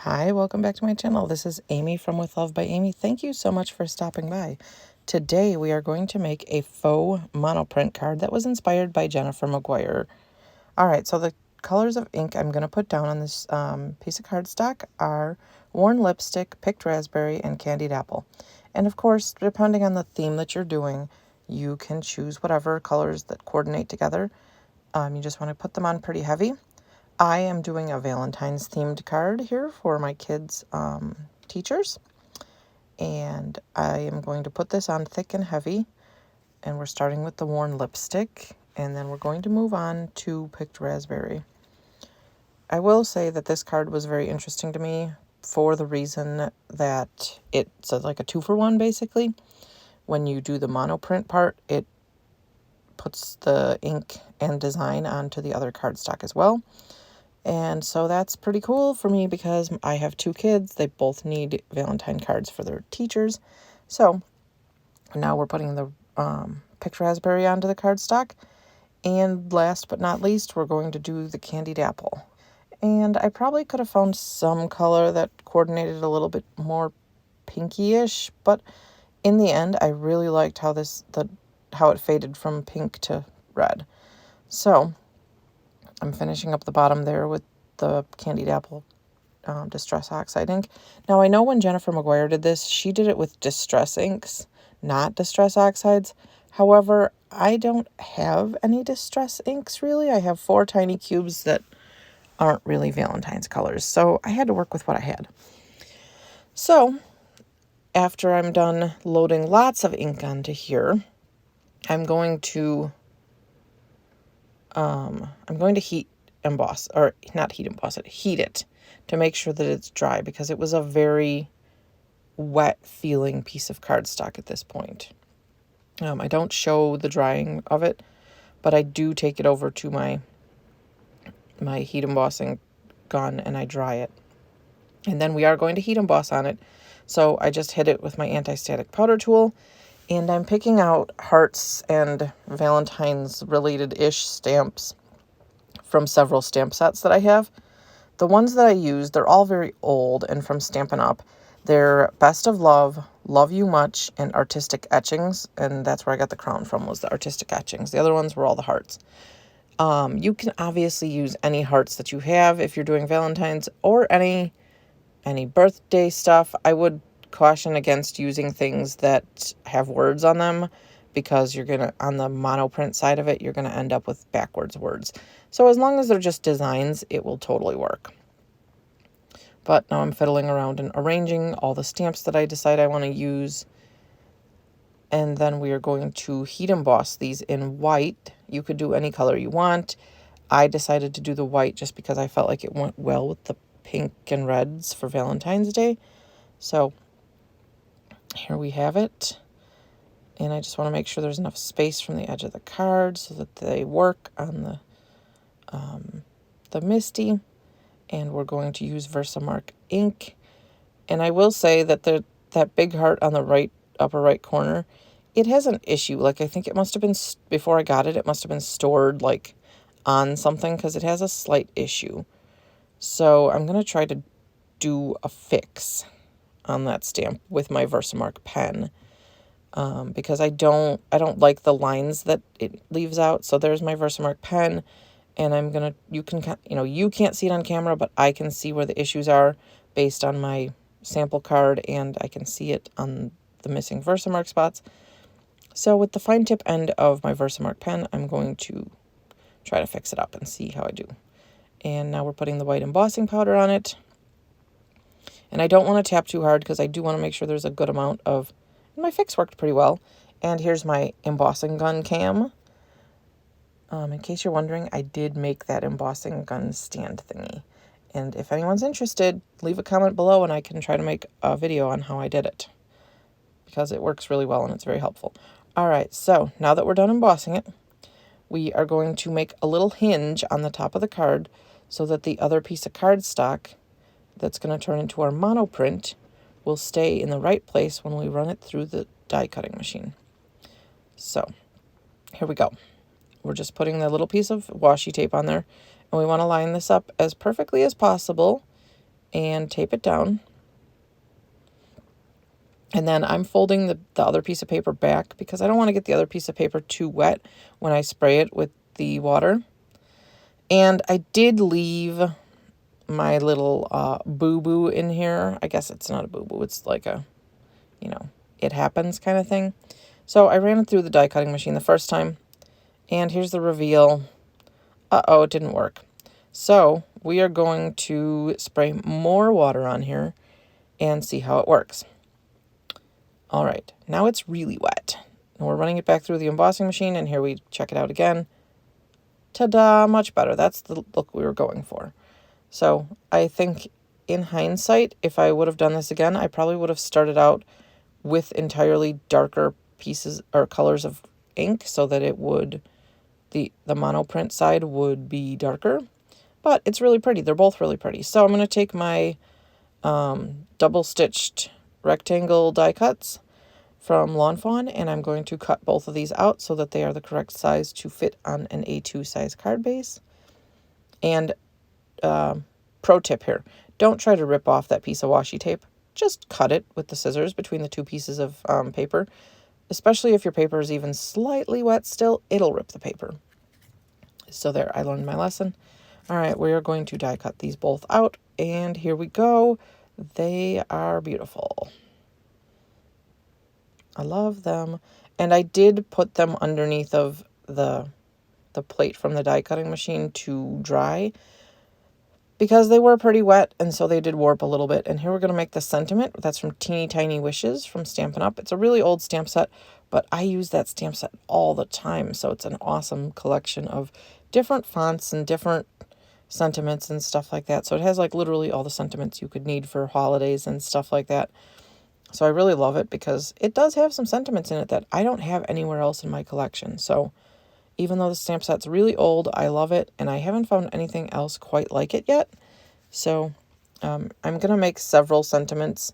Hi, welcome back to my channel. This is Amy from With Love by Amy. Thank you so much for stopping by. Today we are going to make a faux monoprint card that was inspired by Jennifer McGuire. Alright, so the colors of ink I'm going to put down on this piece of cardstock are worn lipstick, picked raspberry, and candied apple. And of course, depending on the theme that you're doing, you can choose whatever colors that coordinate together. You just want to put them on pretty heavy. I am doing a Valentine's themed card here for my kids' teachers, and I am going to put this on thick and heavy, and we're starting with the worn lipstick, and then we're going to move on to picked raspberry. I will say that this card was very interesting to me for the reason that it's like a 2-for-1 basically. When you do the monoprint part, it puts the ink and design onto the other cardstock as well. And so that's pretty cool for me because I have 2 kids. They both need Valentine cards for their teachers. So now we're putting the picked raspberry onto the cardstock. And last but not least, we're going to do the candied apple. And I probably could have found some color that coordinated a little bit more pinky-ish, but in the end, I really liked how it faded from pink to red. So I'm finishing up the bottom there with the candied apple Distress Oxide ink. Now, I know when Jennifer McGuire did this, she did it with Distress inks, not Distress Oxides. However, I don't have any Distress inks, really. I have 4 tiny cubes that aren't really Valentine's colors, so I had to work with what I had. So, after I'm done loading lots of ink onto here, I'm going to heat it to make sure that it's dry, because it was a very wet feeling piece of cardstock at this point. I don't show the drying of it, but I do take it over to my heat embossing gun and I dry it. And then we are going to heat emboss on it. So I just hit it with my anti-static powder tool, and I'm picking out hearts and Valentine's related-ish stamps from several stamp sets that I have. The ones that I use, they're all very old and from Stampin' Up. They're Best of Love, Love You Much, and Artistic Etchings, and that's where I got the crown from, was the Artistic Etchings. The other ones were all the hearts. You can obviously use any hearts that you have if you're doing Valentine's, or any birthday stuff. I would caution against using things that have words on them, because on the monoprint side of it, you're gonna end up with backwards words. So as long as they're just designs, it will totally work. But now I'm fiddling around and arranging all the stamps that I decide I want to use. And then we are going to heat emboss these in white. You could do any color you want. I decided to do the white just because I felt like it went well with the pink and reds for Valentine's Day. So here we have it. And I just want to make sure there's enough space from the edge of the card so that they work on the Misty. And we're going to use Versamark ink. And I will say that that big heart on the upper right corner, it has an issue. Like, I think it must have been, before I got it, it must have been stored like on something, because it has a slight issue. So I'm going to try to do a fix on that stamp with my Versamark pen, because I don't like the lines that it leaves out. So there's my Versamark pen. And you can't see it on camera, but I can see where the issues are based on my sample card, and I can see it on the missing Versamark spots. So with the fine tip end of my Versamark pen, I'm going to try to fix it up and see how I do. And now we're putting the white embossing powder on it. And I don't want to tap too hard, because I do want to make sure there's a good amount of... And my fix worked pretty well. And here's my embossing gun cam. In case you're wondering, I did make that embossing gun stand thingy. And if anyone's interested, leave a comment below and I can try to make a video on how I did it, because it works really well and it's very helpful. All right, so now that we're done embossing it, we are going to make a little hinge on the top of the card so that the other piece of cardstock that's going to turn into our monoprint will stay in the right place when we run it through the die cutting machine. So here we go. We're just putting the little piece of washi tape on there, and we want to line this up as perfectly as possible and tape it down. And then I'm folding the other piece of paper back because I don't want to get the other piece of paper too wet when I spray it with the water. And I did leave my little boo-boo in here. I guess it's not a boo-boo. It's like a, you know, it happens kind of thing. So I ran it through the die cutting machine the first time. And here's the reveal. Uh-oh, it didn't work. So we are going to spray more water on here and see how it works. All right, now it's really wet. And we're running it back through the embossing machine, and here we check it out again. Ta-da, much better. That's the look we were going for. So I think in hindsight, if I would have done this again, I probably would have started out with entirely darker pieces or colors of ink so that it would, the monoprint side would be darker. But it's really pretty. They're both really pretty. So I'm going to take my double-stitched rectangle die cuts from Lawn Fawn, and I'm going to cut both of these out so that they are the correct size to fit on an A2 size card base. And pro tip here, don't try to rip off that piece of washi tape. Just cut it with the scissors between the two pieces of paper. Especially if your paper is even slightly wet still, it'll rip the paper. So there, I learned my lesson. All right, we are going to die cut these both out, and here we go. They are beautiful. I love them. And I did put them underneath of the plate from the die cutting machine to dry because they were pretty wet, and so they did warp a little bit. And here we're going to make the sentiment. That's from Teeny Tiny Wishes from Stampin' Up. It's a really old stamp set, but I use that stamp set all the time, so it's an awesome collection of different fonts and different sentiments and stuff like that. So it has like literally all the sentiments you could need for holidays and stuff like that. So I really love it because it does have some sentiments in it that I don't have anywhere else in my collection. So even though the stamp set's really old, I love it, and I haven't found anything else quite like it yet. So I'm going to make several sentiments.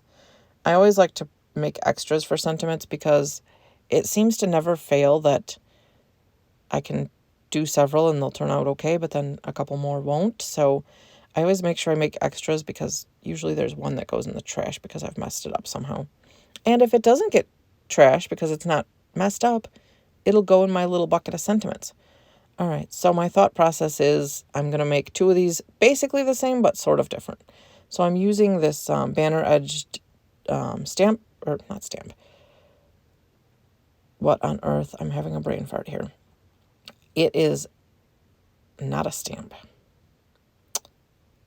I always like to make extras for sentiments because it seems to never fail that I can do several and they'll turn out okay, but then a couple more won't. So I always make sure I make extras because usually there's one that goes in the trash because I've messed it up somehow. And if it doesn't get trashed because it's not messed up, it'll go in my little bucket of sentiments. All right, so my thought process is I'm going to make two of these basically the same but sort of different. So I'm using this banner edged stamp, or not stamp. What on earth? I'm having a brain fart here. It is not a stamp.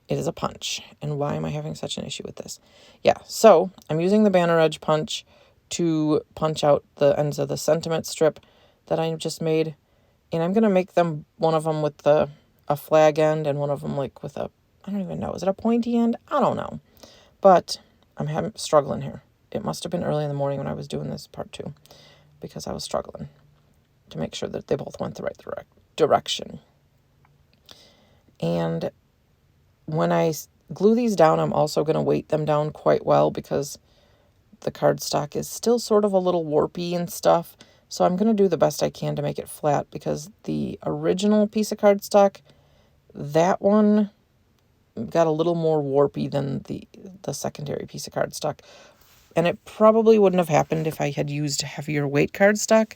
It is a punch. And why am I having such an issue with this? Yeah, so I'm using the banner edge punch to punch out the ends of the sentiment strip that I just made. And I'm going to make them, one of them with a flag end and one of them like with a, I don't even know, is it a pointy end? I don't know. But I'm struggling here. It must have been early in the morning when I was doing this part too, because I was struggling to make sure that they both went the right direction. And when I glue these down, I'm also going to weight them down quite well because the cardstock is still sort of a little warpy and stuff. So I'm going to do the best I can to make it flat because the original piece of cardstock, that one got a little more warpy than the secondary piece of cardstock. And it probably wouldn't have happened if I had used heavier weight cardstock.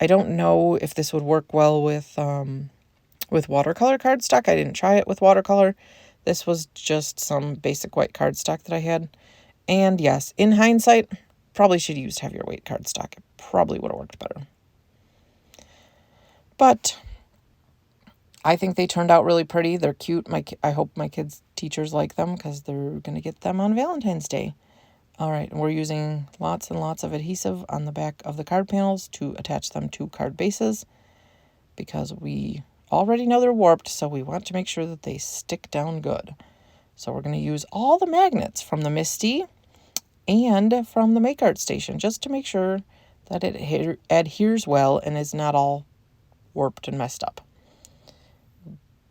I don't know if this would work well with watercolor cardstock. I didn't try it with watercolor. This was just some basic white cardstock that I had. And yes, in hindsight, probably should have used heavier weight cardstock. It probably would have worked better. But I think they turned out really pretty. They're cute. I hope my kids' teachers like them because they're going to get them on Valentine's Day. All right, we're using lots and lots of adhesive on the back of the card panels to attach them to card bases because we already know they're warped, so we want to make sure that they stick down good. So we're going to use all the magnets from the Misty and from the Make Art Station just to make sure that it adheres well and is not all warped and messed up.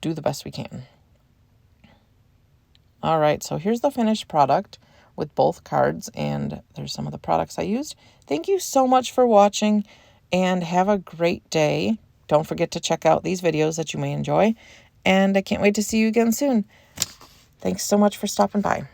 Do the best we can. All right, so here's the finished product with both cards, and there's some of the products I used. Thank you so much for watching, and have a great day. Don't forget to check out these videos that you may enjoy, and I can't wait to see you again soon. Thanks so much for stopping by.